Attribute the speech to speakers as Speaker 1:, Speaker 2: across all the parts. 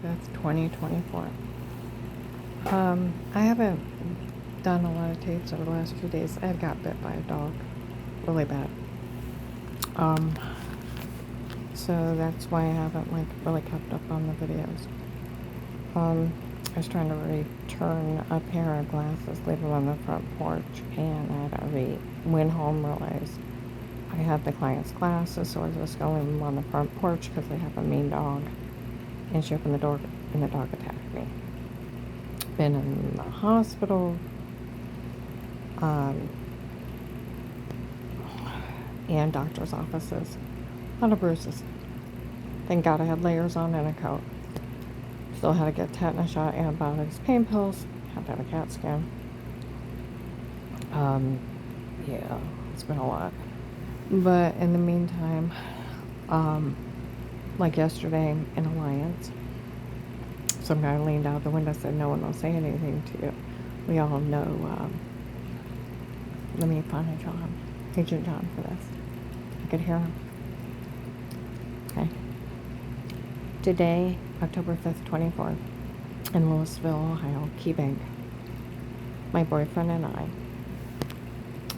Speaker 1: 5th, 2024. I haven't done a lot of tapes over the last few days. I got bit by a dog really bad. Um, so that's why I haven't really kept up on the videos. I was trying to return a pair of glasses, leave them on the front porch, and I had went home, realized I had the client's glasses, so I was just going to leave them on the front porch because they have a mean dog. And she opened the door, and the dog attacked me. Been in the hospital, and doctor's offices. A lot of bruises. Thank God I had layers on and a coat. Still had to get tetanus shot, antibiotics, pain pills. Had to have a CAT scan. Yeah, it's been a lot. But in the meantime, like yesterday in Alliance, some guy leaned out the window and said, "No one will say anything to you." We all know, let me find John, Agent John, for this. I could hear him. Okay. Today, October 5th, 24, in Louisville, Ohio, KeyBank. My boyfriend and I,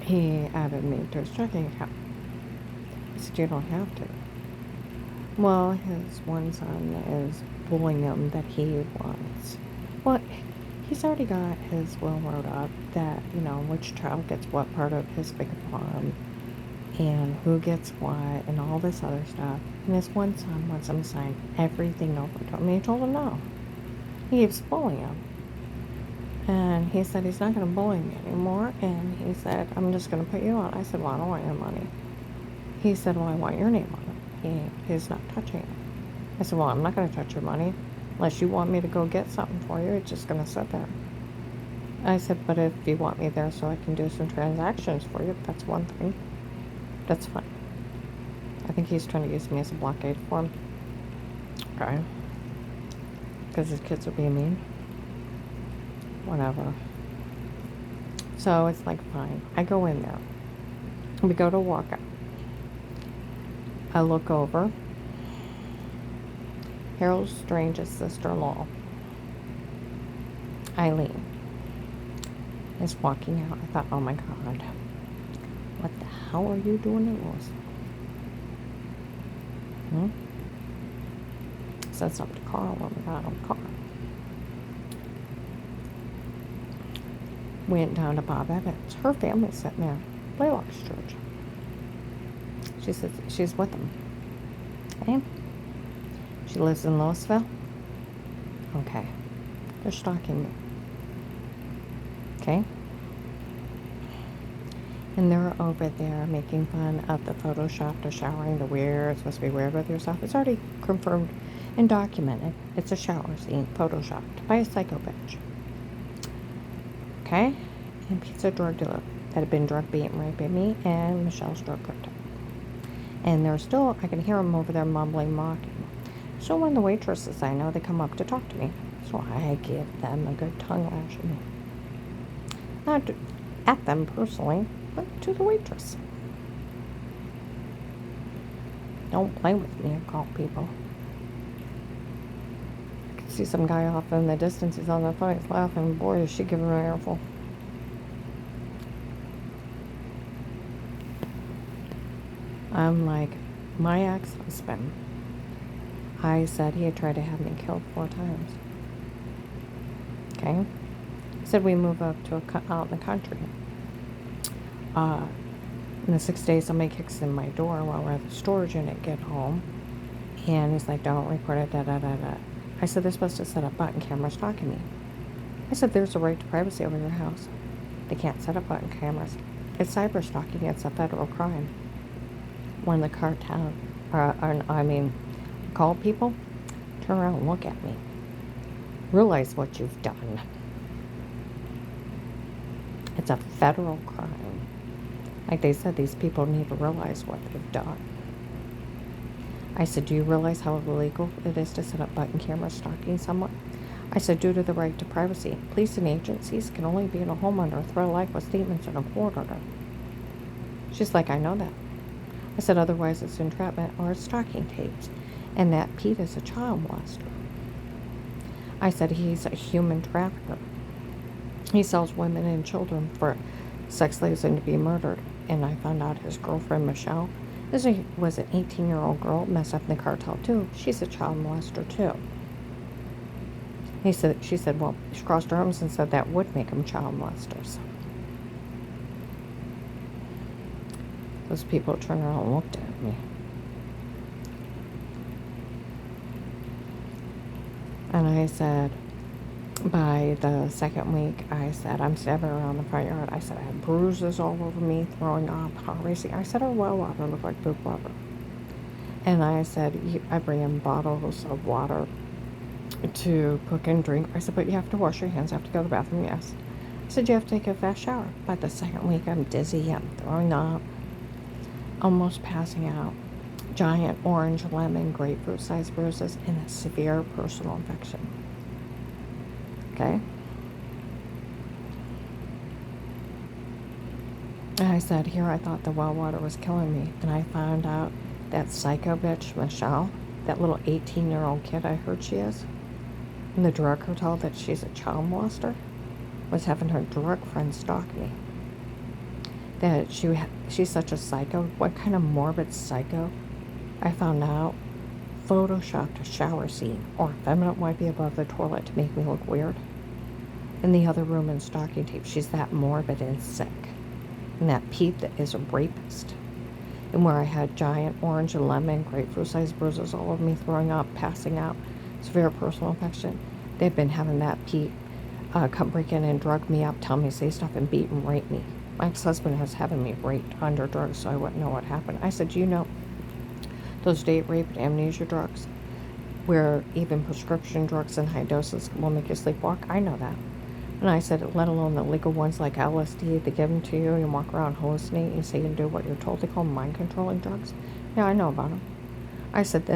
Speaker 1: he added me to his checking account. I said, "You don't have to." Well, his one son is bullying him that he wants. Well, he's already got his will wrote up that, which child gets what part of his big farm and who gets what and all this other stuff. And his one son wants him to sign everything over to him. And he told him no. He keeps bullying him. And he said he's not going to bully me anymore. And he said, "I'm just going to put you on." I said, "Well, I don't want your money." He said, "Well, I want your name on it." He's not touching it. I said, "Well, I'm not going to touch your money. Unless you want me to go get something for you, it's just going to sit there." I said, "But if you want me there so I can do some transactions for you, that's one thing. That's fine." I think he's trying to use me as a blockade for him. Okay. Because his kids are being mean. Whatever. So it's like, fine. I go in there. We go to walk out. I look over. Harold Strange's sister-in-law, Eileen, is walking out. I thought, oh my God, what the hell are you doing in Louisville? Said something to Carl when we got on the car. Went down to Bob Evans. Her family's sitting there. Blaylock's church. She says she's with them. Okay? She lives in Louisville. Okay. They're stalking me. Okay? And they're over there making fun of the Photoshopped or showering, the weird, it's supposed to be weird with yourself. It's already confirmed and documented. It's a shower scene, Photoshopped by a psycho bitch. Okay? And he's a drug dealer that had been drug beating, raping me, and Michelle's drug crypto. And they're still, I can hear them over there mumbling, mocking. So when the waitresses I know, they come up to talk to me. So I give them a good tongue lashing. Not at them personally, but to the waitress. Don't play with me, I call people. I can see some guy off in the distance, he's on the phone, he's laughing. Boy, is she giving him an earful. I'm like, my ex-husband, I said he had tried to have me killed 4 times. Okay? He said we move up to out in the country. In the 6 days, somebody kicks in my door while we're at the storage unit, get home. And he's like, "Don't report it, da-da-da-da." I said, "They're supposed to set up button cameras stalking me." I said, "There's a right to privacy over your house. They can't set up button cameras. It's cyber stalking. It's a federal crime." When the cartel, call people, turn around and look at me. Realize what you've done. It's a federal crime. Like they said, these people need to realize what they've done. I said, "Do you realize how illegal it is to set up button cameras stalking someone?" I said, "Due to the right to privacy, police and agencies can only be in a home under threat of life with statements in a court order." She's like, "I know that." I said, "Otherwise it's entrapment or it's stalking tapes. And that Pete is a child molester." I said, he's a human trafficker. He sells women and children for sex slaves and to be murdered. And I found out his girlfriend, Michelle, was an 18-year-old girl, messed up in the cartel too. She's a child molester too. She said, well, she crossed her arms and said that would make them child molesters. Those people turned around and looked at me. And I said, by the second week, I said, I'm stabbing around the front yard. I said, I have bruises all over me, throwing up, heart racing. I said, our well water looked like poop water. And I said, I bring in bottles of water to cook and drink. I said, but you have to wash your hands, you have to go to the bathroom, yes. I said, you have to take a fast shower. By the second week, I'm dizzy, I'm throwing up, almost passing out. Giant orange, lemon, grapefruit-sized bruises, and a severe personal infection. Okay? And I said, here I thought the well water was killing me. And I found out that psycho bitch, Michelle, that little 18-year-old kid I heard she is, in the drug cartel, that she's a child molester, was having her drug friend stalk me. That she's such a psycho. What kind of morbid psycho? I found out photoshopped a shower scene or a feminine wipey above the toilet to make me look weird. In the other room in stocking tape, she's that morbid and sick. And that Pete that is a rapist. And where I had giant orange and lemon, grapefruit-sized bruises all over me, throwing up, passing out, severe personal infection. They've been having that Pete come break in and drug me up, tell me to say stuff, and beat and rape me. My ex-husband was having me raped under drugs, so I wouldn't know what happened. I said, you know, those date rape and amnesia drugs, where even prescription drugs in high doses will make you sleepwalk? I know that. And I said, let alone the legal ones like LSD, they give them to you, you walk around hallucinate, you say you do what you're told. They call them mind-controlling drugs. Yeah, I know about them. I said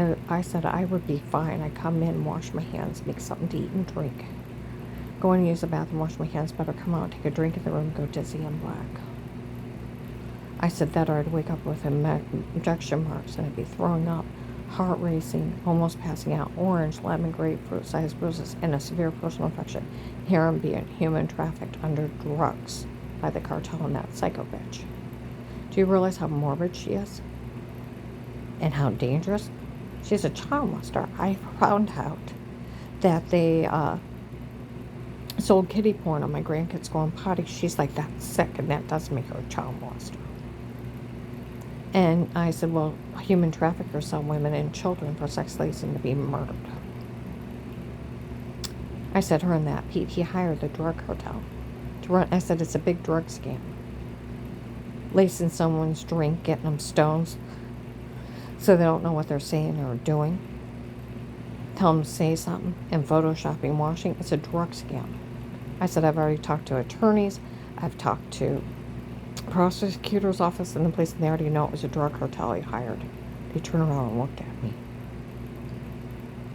Speaker 1: I would be fine. I come in, wash my hands, make something to eat and drink. Go in and use the bathroom, wash my hands better, come out, take a drink in the room, go dizzy and black. I said that, or I'd wake up with injection marks and I'd be throwing up, heart racing, almost passing out, orange, lemon, grapefruit-sized bruises, and a severe personal infection. Here I'm being human trafficked under drugs by the cartel and that psycho bitch. Do you realize how morbid she is? And how dangerous? She's a child molester. I found out that they sold kiddie porn on my grandkids going potty. She's like that sick, and that does make her a child molester. And I said, well, human traffickers sell women and children for sex slaves and to be murdered. I said, her and that Pete, he hired the drug cartel to run. I said, it's a big drug scam. Lacing someone's drink, getting them stones so they don't know what they're saying or doing. Tell them to say something, and photoshopping, washing. It's a drug scam. I said, I've already talked to attorneys. I've talked to prosecutor's office in the place, and they already know it was a drug cartel he hired. They turned around and looked at me.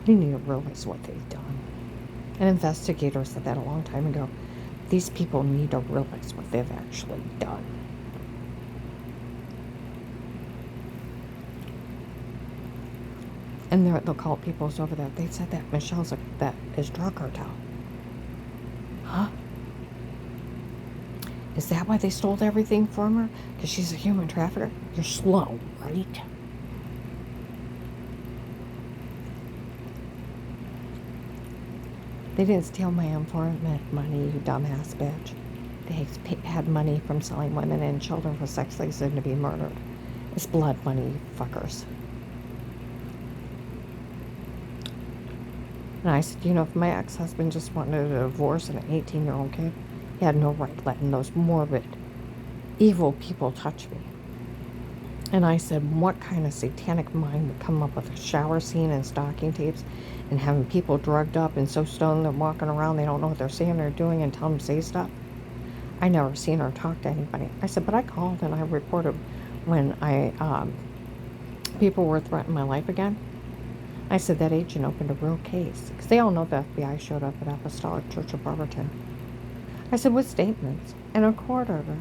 Speaker 1: You need to realize what they've done. An investigator said that a long time ago. These people need to realize what they've actually done. And the cult people's over there. They said that Michelle's that is drug cartel. Huh? Is that why they stole everything from her? Because she's a human trafficker? You're slow, right? They didn't steal my employment money, you dumbass bitch. They had money from selling women and children for sex slaves and to be murdered. It's blood money, you fuckers. And I said, you know, if my ex-husband just wanted a divorce and an 18-year-old kid, he had no right letting those morbid, evil people touch me. And I said, what kind of satanic mind would come up with a shower scene and stocking tapes and having people drugged up and so stoned they're walking around, they don't know what they're saying or doing, and tell them to say stuff? I never seen or talked to anybody. I said, but I called and I reported when people were threatening my life again. I said that agent opened a real case, because they all know the FBI showed up at Apostolic Church of Barberton. I said, with statements and a court order.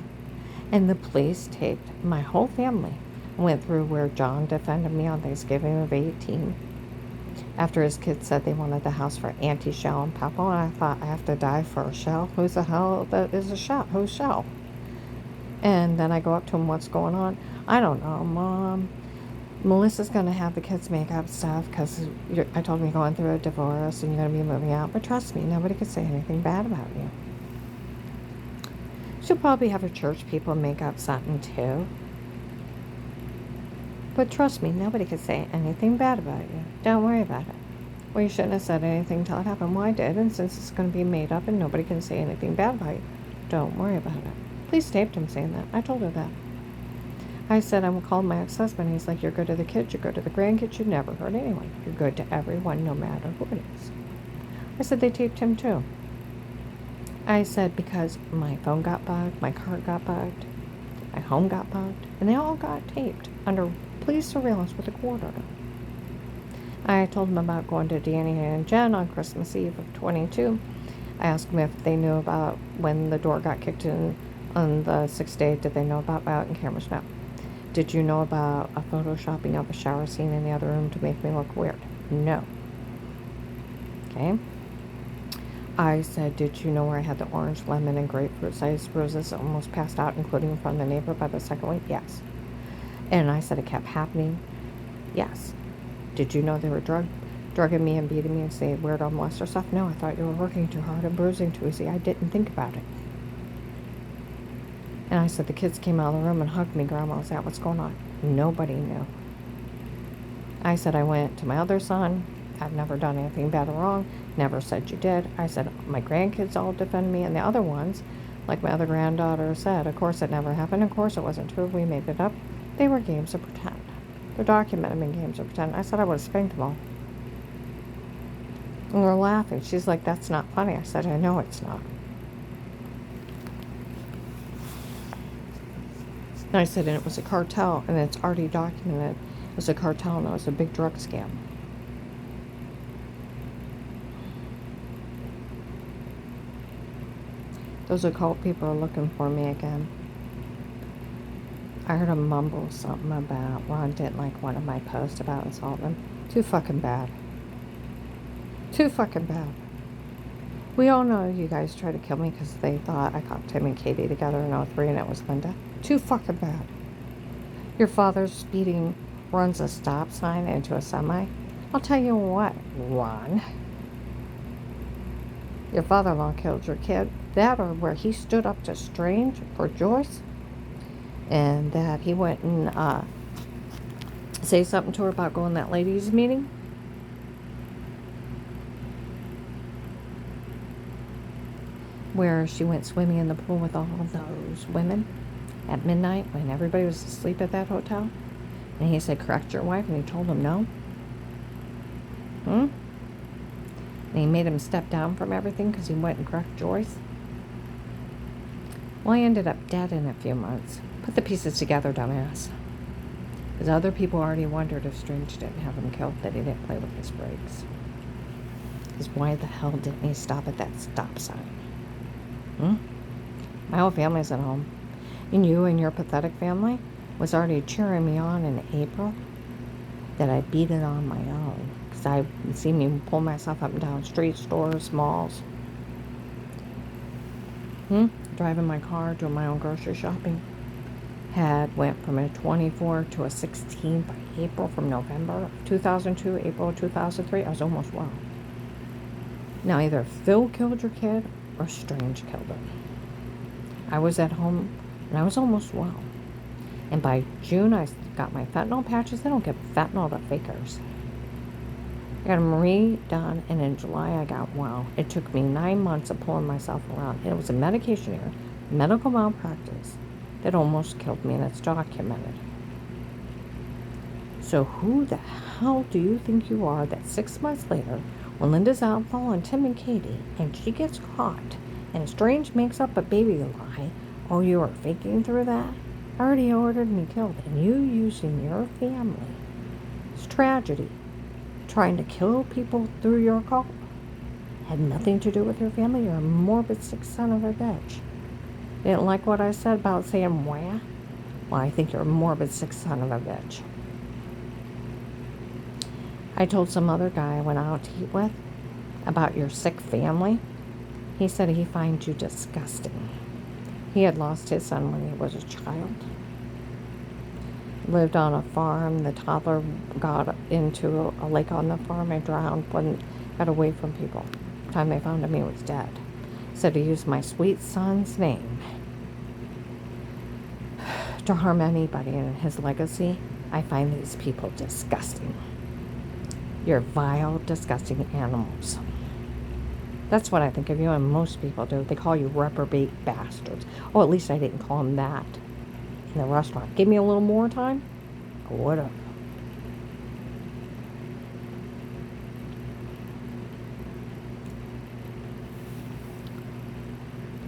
Speaker 1: And the police taped my whole family. Went through where John defended me on Thanksgiving of 18. After his kids said they wanted the house for Auntie Shell and Papa, and I thought, I have to die for a Shell? Who's the hell that is a Shell? Who's Shell? And then I go up to him, what's going on? I don't know, Mom. Melissa's going to have the kids make up stuff because I told him you're going through a divorce and you're going to be moving out. But trust me, nobody could say anything bad about you. She'll probably have her church people make up something too. But trust me, nobody could say anything bad about you. Don't worry about it. Well, you shouldn't have said anything till it happened. Well, I did, and since it's going to be made up and nobody can say anything bad about you, don't worry about it. Police taped him saying that. I told her that. I said, I called my ex-husband. He's like, you're good to the kids, you're good to the grandkids, you never hurt anyone. You're good to everyone, no matter who it is. I said, they taped him too. I said, because my phone got bugged, my car got bugged, my home got bugged, and they all got taped under police surveillance with a court order. I told them about going to Danny and Jen on Christmas Eve of 22. I asked them if they knew about when the door got kicked in on the 6th day. Did they know about out in cameras? No. Did you know about a photoshopping of a shower scene in the other room to make me look weird? No. Okay. I said, did you know where I had the orange, lemon, and grapefruit sized bruises almost passed out, including from the neighbor by the second week? Yes. And I said it kept happening? Yes. Did you know they were drugging me and beating me and saying weird unmolested stuff? No, I thought you were working too hard and bruising too easy. I didn't think about it. And I said, the kids came out of the room and hugged me. Grandma was at, what's going on? Nobody knew. I said, I went to my other son. I've never done anything bad or wrong. Never said you did. I said, my grandkids all defend me, and the other ones, like my other granddaughter said, of course it never happened. Of course it wasn't true. We made it up. They were games of pretend. They're documented in games of pretend. I said I would have spanked them all. And we're laughing. She's like, that's not funny. I said, I know it's not. And I said, and it was a cartel, and it's already documented. It was a cartel, and it was a big drug scam. Those occult people are looking for me again. I heard him mumble something about Ron didn't like one of my posts about insulting. Too fucking bad. Too fucking bad. We all know you guys tried to kill me because they thought I caught Tim and Katie together in 03 and it was Linda. Too fucking bad. Your father's speeding runs a stop sign into a semi. I'll tell you what, Ron. Your father-in-law killed your kid. That or where he stood up to Strange for Joyce. And that he went and say something to her about going to that ladies' meeting. Where she went swimming in the pool with all of those women at midnight when everybody was asleep at that hotel. And he said, correct your wife. And he told him no. And he made him step down from everything because he went and correct Joyce. Well, I ended up dead in a few months. Put the pieces together, dumbass. Because other people already wondered if Strange didn't have him killed, that he didn't play with his brakes. Because why the hell didn't he stop at that stop sign? My whole family's at home. And you and your pathetic family was already cheering me on in April that I beat it on my own. Because I see me pull myself up and down streets, stores, malls. Driving my car, doing my own grocery shopping. Went from a 24 to a 16 by April, from November of 2002, April of 2003. I was almost well. Now either Phil killed your kid or Strange killed him. I was at home and I was almost well. And by June, I got my fentanyl patches. They don't give fentanyl to fakers. I got them redone, and in July, I got well. It took me 9 months of pulling myself around. It was a medication error, medical malpractice, that almost killed me, and it's documented. So who the hell do you think you are that 6 months later, when Linda's out following Tim and Katie, and she gets caught, and Strange makes up a baby lie, oh, you are faking through that? I already ordered me killed, and you using your family. It's tragedy. Trying to kill people through your cult. Had nothing to do with your family. You're a morbid sick son of a bitch. Didn't like what I said about saying wah? Well, I think you're a morbid sick son of a bitch. I told some other guy I went out to eat with about your sick family. He said he finds you disgusting. He had lost his son when he was a child. Lived on a farm. The toddler got into a lake on the farm and drowned when got away from people. The time they found him, he was dead. Said he used my sweet son's name to harm anybody in his legacy. I find these people disgusting. You're vile, disgusting animals. That's what I think of you, and most people do. They call you reprobate bastards. Oh, at least I didn't call them that in the restaurant. Give me a little more time, I would have.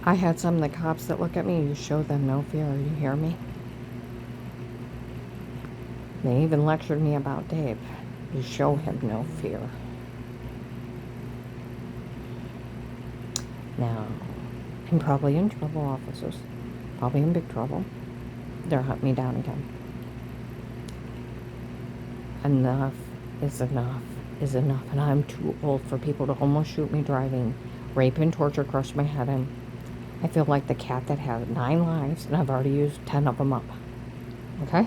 Speaker 1: I had some of the cops that look at me, you show them no fear, you hear me? They even lectured me about Dave. You show him no fear. Now, I'm probably in trouble, officers. Probably in big trouble. They're hunting me down again. Enough is enough is enough. And I'm too old for people to almost shoot me driving, rape and torture, crush my head in. I feel like the cat that had 9 lives, and I've already used 10 of them up. Okay?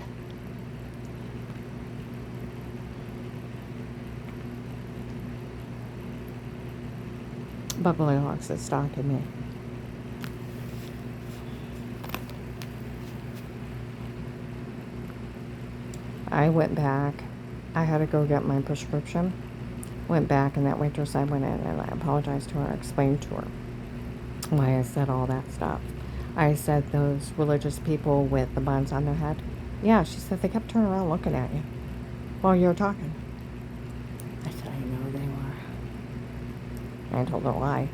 Speaker 1: Bubbly Hawks is stalking me. I went back. I had to go get my prescription. Went back, and that waitress, I went in and I apologized to her. I explained to her why I said all that stuff. I said those religious people with the buns on their head. Yeah, she said they kept turning around looking at you while you were talking. I said, I know they were. I told her why.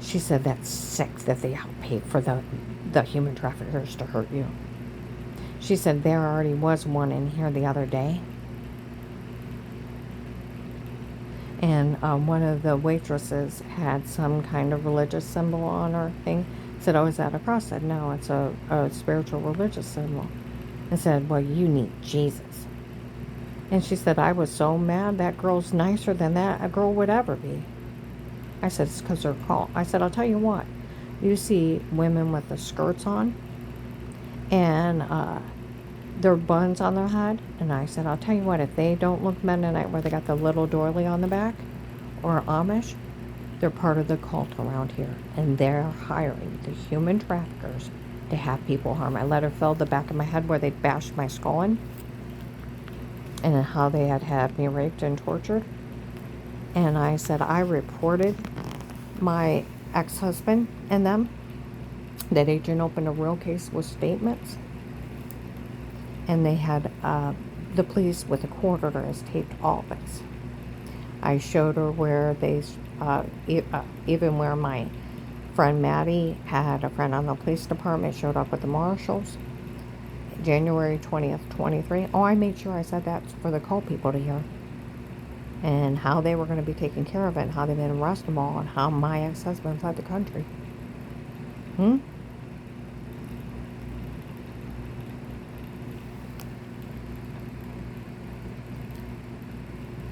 Speaker 1: She said that's sick that they outpaid for the human traffickers to hurt you. She said there already was one in here the other day. And one of the waitresses had some kind of religious symbol on her thing. Said, oh, is that a cross? I said, no, it's a spiritual religious symbol. I said, well, you need Jesus. And she said, I was so mad. That girl's nicer than that a girl would ever be. I said, it's because they're called. I said, I'll tell you what. You see women with the skirts on and their buns on their head. And I said, I'll tell you what, if they don't look Mennonite where they got the little doily on the back or Amish, they're part of the cult around here. And they're hiring the human traffickers to have people harm. I let her feel the back of my head where they'd bashed my skull in and how they had me raped and tortured. And I said, I reported my ex-husband and them. That agent opened a real case with statements. And they had the police with recorders taped all this. I showed her where they, even where my friend Maddie had a friend on the police department, showed up with the marshals. January 20th, 23. Oh, I made sure I said that for the cult people to hear. And how they were going to be taking care of it, and how they've been arresting them all, and how my ex-husband fled the country.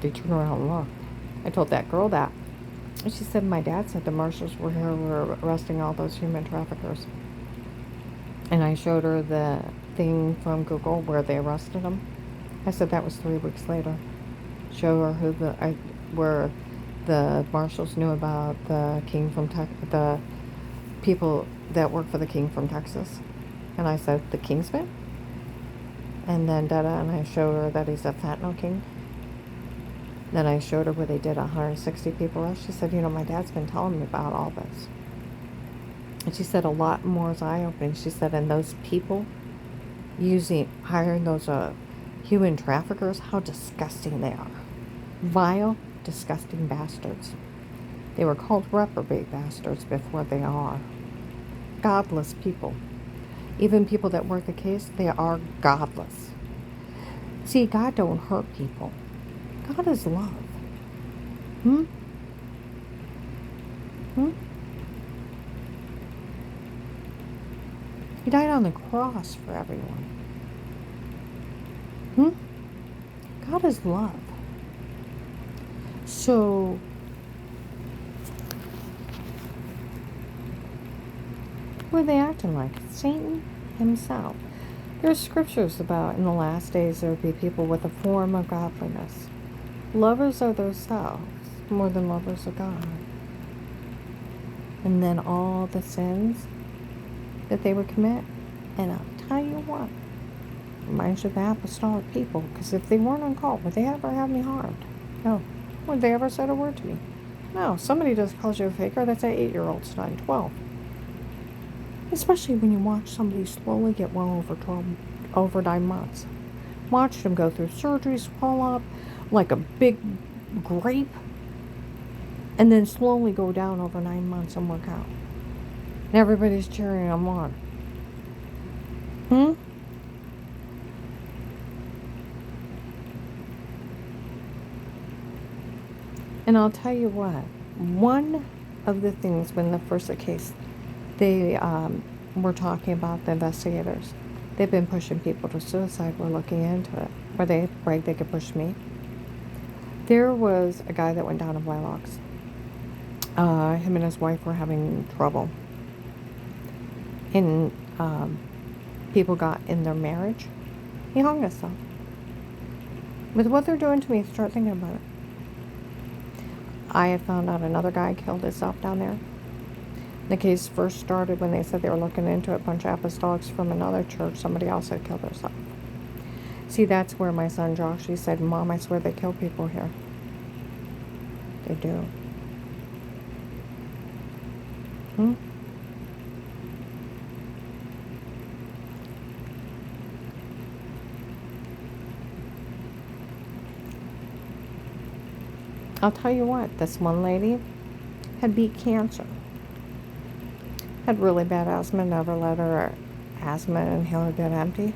Speaker 1: They turned around and looked. I told that girl that. And she said, my dad said the marshals were here, were arresting all those human traffickers. And I showed her the thing from Google where they arrested them. I said that was 3 weeks later. Show her where the marshals knew about the king from the people that work for the king from Texas. And I said, the Kingsman? And then and I showed her that he's a fentanyl king. Then I showed her where they did 160 people arrest. She said, my dad's been telling me about all this. And she said a lot more is eye-opening. She said, and those people hiring those human traffickers, how disgusting they are. Vile, disgusting bastards. They were called reprobate bastards before they are. Godless people. Even people that work the case, they are godless. See, God don't hurt people. God is love. He died on the cross for everyone. God is love. So, who are they acting like? Satan himself. There's scriptures about in the last days there will be people with a form of godliness, lovers of themselves more than lovers of God. And then all the sins that they would commit. And I'll tell you what, reminds you of the apostolic people, because if they weren't on call, would they ever have me harmed? No. Would they ever said a word to me? No. Somebody just calls you a faker, that's an 8-year-old son, 12. Especially when you watch somebody slowly get well over 9 months. Watch them go through surgery, swell up like a big grape, and then slowly go down over 9 months and work out. And everybody's cheering them on. And I'll tell you what, one of the things when the first case, they were talking about the investigators. They've been pushing people to suicide. We're looking into it. Where they bragged they could push me. There was a guy that went down in Blaylock's. Him and his wife were having trouble. And people got in their marriage. He hung himself. With what they're doing to me, start thinking about it. I had found out another guy killed himself down there. The case first started when they said they were looking into it. A bunch of apostolics from another church, somebody else had killed herself. See, that's where my son Josh, he said, Mom, I swear they kill people here. They do. I'll tell you what, this one lady had beat cancer. Had really bad asthma, never let her asthma inhaler get empty.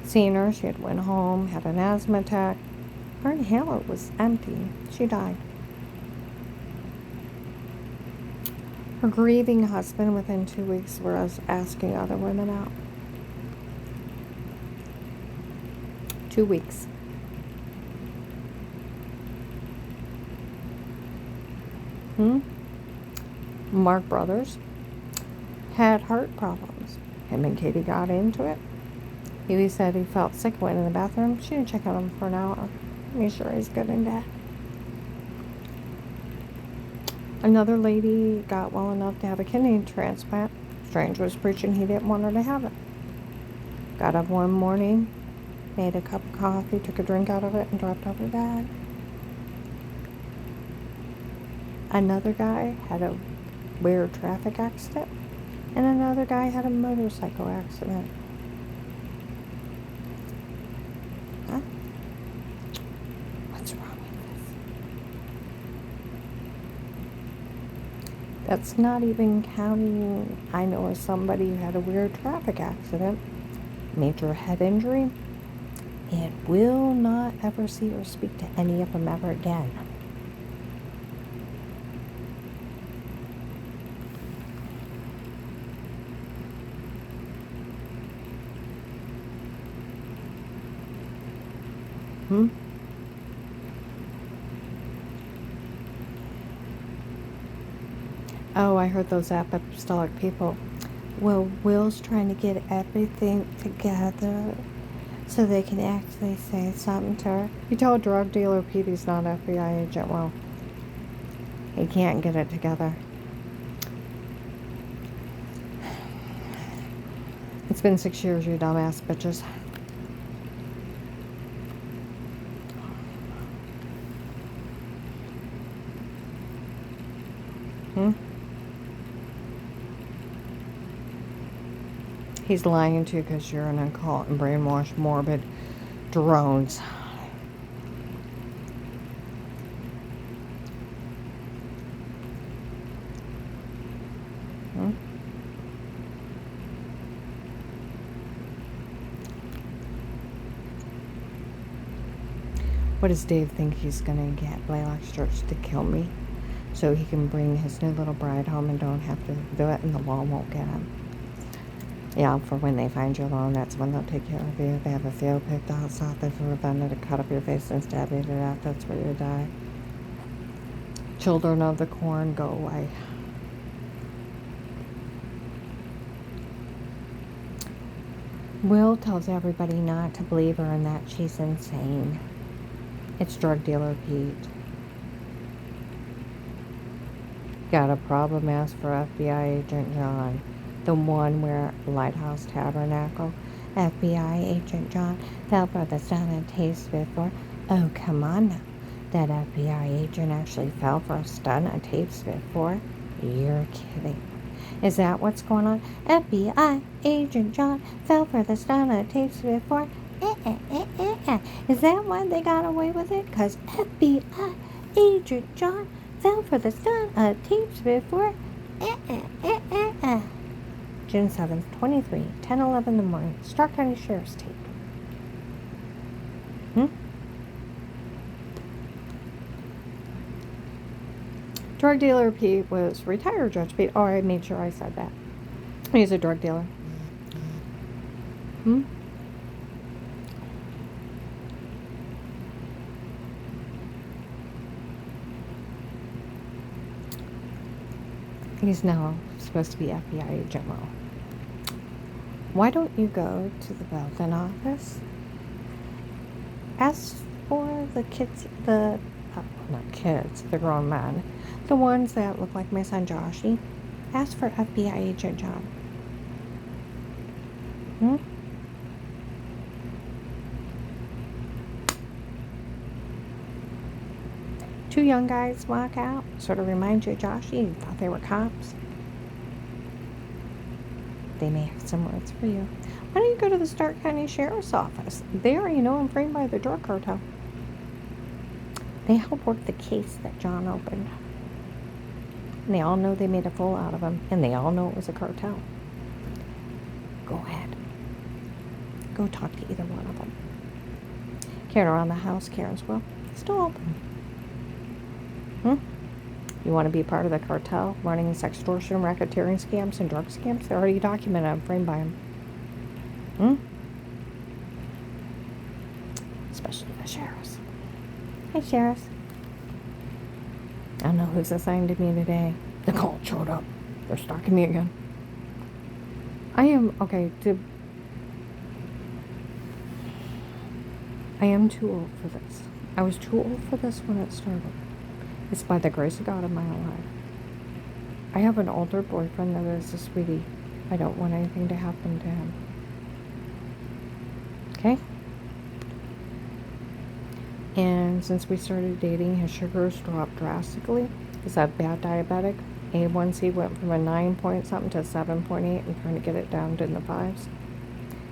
Speaker 1: Seen her, she had went home, had an asthma attack. Her inhaler was empty. She died. Her grieving husband, within 2 weeks, was asking other women out. 2 weeks. Mark Brothers had heart problems. Him and Katie got into it. He said he felt sick, went in the bathroom. She didn't check on him for an hour. Make sure he's good and dead. Another lady got well enough to have a kidney transplant. Strange was preaching he didn't want her to have it. Got up one morning, made a cup of coffee, took a drink out of it, and dropped off her bed. Another guy had a weird traffic accident, and another guy had a motorcycle accident. Huh? What's wrong with this? That's not even counting, I know of somebody who had a weird traffic accident, major head injury, and will not ever see or speak to any of them ever again. Oh, I heard those apostolic people. Well, Will's trying to get everything together so they can actually say something to her. You tell a drug dealer Pete he's not an FBI agent, well, he can't get it together. It's been 6 years, you dumbass bitches. He's lying to you because you're an occult and brainwashed, morbid drones. What does Dave think he's going to get Blaylock's church to kill me so he can bring his new little bride home and don't have to do it and the law won't get him? Yeah, for when they find you alone, that's when they'll take care of you. They have a field picked out south of Ravenna to cut up your face and stab you to death. That's where you die. Children of the corn, go away. Will tells everybody not to believe her and that she's insane. It's drug dealer Pete. Got a problem, asked for FBI agent John. The one where Lighthouse Tabernacle. FBI agent John fell for the stunt on tapes before. Oh, come on now. That FBI agent actually fell for a stunt on tapes before? You're kidding. Is that what's going on? FBI agent John fell for the stunt on tapes before? Is that why they got away with it? Because FBI agent John fell for the stunt on tapes before? June 7th, 23, 10:11 in the morning. Stark County Sheriff's tape. Drug dealer Pete was retired Judge Pete. Oh, I made sure I said that. He's a drug dealer. He's now supposed to be FBI agent Will. Why don't you go to the Belden office? Ask for the kids, not kids, the grown men. The ones that look like my son Joshy. Ask for FBI agent John. Two young guys walk out. Sort of reminds you of Joshy. You thought they were cops. They may have some words for you. Why don't you go to the Stark County Sheriff's Office? They already know I'm framed by the drug cartel. They helped work the case that John opened. And they all know they made a fool out of him. And they all know it was a cartel. Go ahead. Go talk to either one of them. Karen around the house, Karen's will. Still open. You want to be part of the cartel, running sextortion, racketeering scams, and drug scams? They're already documented. I'm framed by them. Especially the sheriffs. Hey, sheriffs. I don't know who's assigned to me today. The call showed up. They're stalking me again. I am too old for this. I was too old for this when it started. It's by the grace of God in my own life. I have an older boyfriend that is a sweetie. I don't want anything to happen to him. Okay? And since we started dating, his sugars dropped drastically. He's a bad diabetic. A1C went from a 9 point something to 7.8. I'm trying to get it down to in the 5s.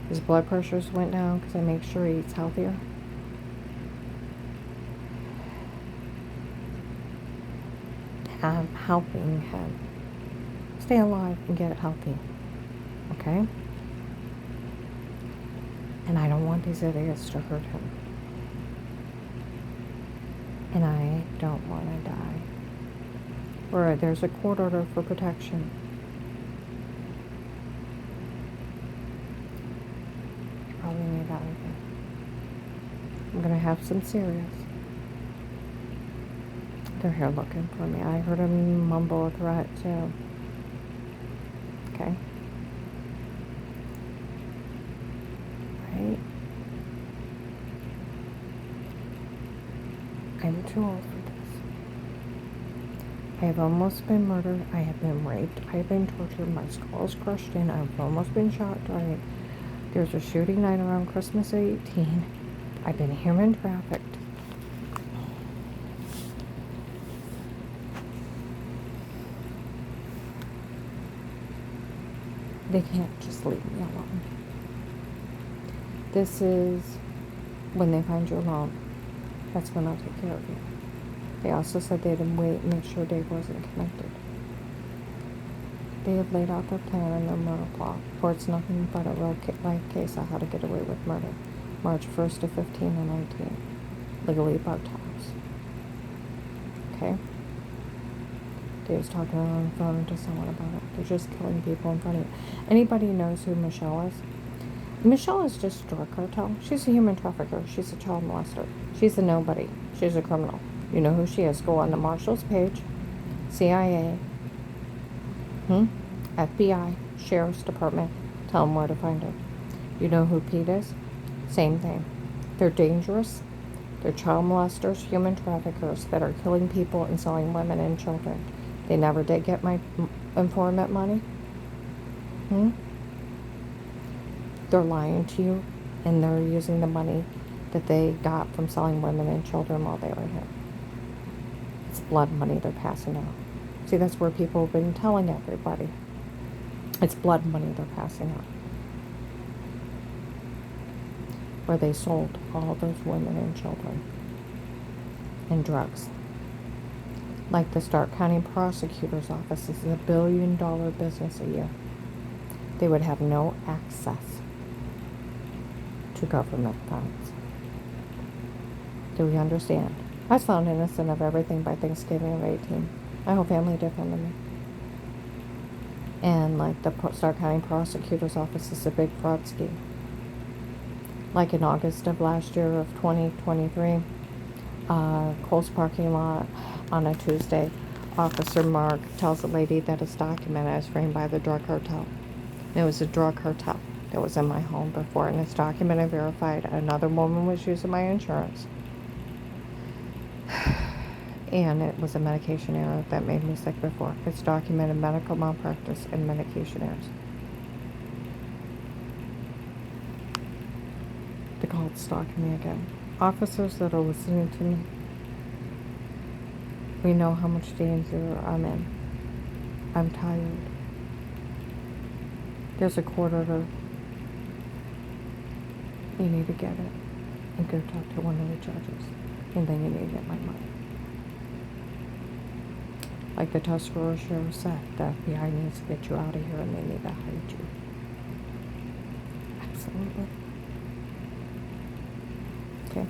Speaker 1: His blood pressures went down because I make sure he eats healthier. I'm helping him stay alive and get healthy. Okay? And I don't want these idiots to hurt him. And I don't want to die. Or there's a court order for protection. You probably need that again. I'm going to have some serious. They're here looking for me. I heard him mumble a threat too. Okay. Right. I'm too old for this. I have almost been murdered. I have been raped. I have been tortured. My skull is crushed in. I've almost been shot twice. There's a shooting night around Christmas at 18. I've been human trafficked. They can't just leave me alone. This is when they find you alone. That's when I'll take care of you. They also said they'd wait and make sure Dave wasn't connected. They have laid out their plan and their murder plot, for it's nothing but a real life case of how to get away with murder. March 1st to 15 and 19. Legally about times. Okay? He was talking on the phone to someone about it. They're just killing people in front of you. Anybody knows who Michelle is? Michelle is just a drug cartel. She's a human trafficker. She's a child molester. She's a nobody. She's a criminal. You know who she is. Go on the Marshall's page. CIA. FBI. Sheriff's Department. Tell them where to find her. You know who Pete is? Same thing. They're dangerous. They're child molesters, human traffickers that are killing people and selling women and children. They never did get my informant money. They're lying to you, and they're using the money that they got from selling women and children while they were here. It's blood money they're passing out. See, that's where people have been telling everybody. It's blood money they're passing out. Where they sold all those women and children and drugs. Like the Stark County Prosecutor's Office is a $1 billion business a year. They would have no access to government funds. Do we understand? I was found innocent of everything by Thanksgiving of 18. My whole family defended me. And like the Stark County Prosecutor's Office is a big fraud scheme. Like in August of last year of 2023, Kohl's parking lot on a Tuesday, Officer Mark tells a lady that it's documented as framed by the drug cartel. It was a drug cartel that was in my home before, and it's documented, verified. Another woman was using my insurance. And it was a medication error that made me sick before. It's documented medical malpractice and medication errors. They call it stalking me again. Officers that are listening to me, we know how much danger I'm in. I'm tired. There's a court order. You need to get it and go talk to one of the judges. And then you need to get my money. Like the Tuscarora sheriff said, the FBI needs to get you out of here and they need to hide you. Absolutely. Okay.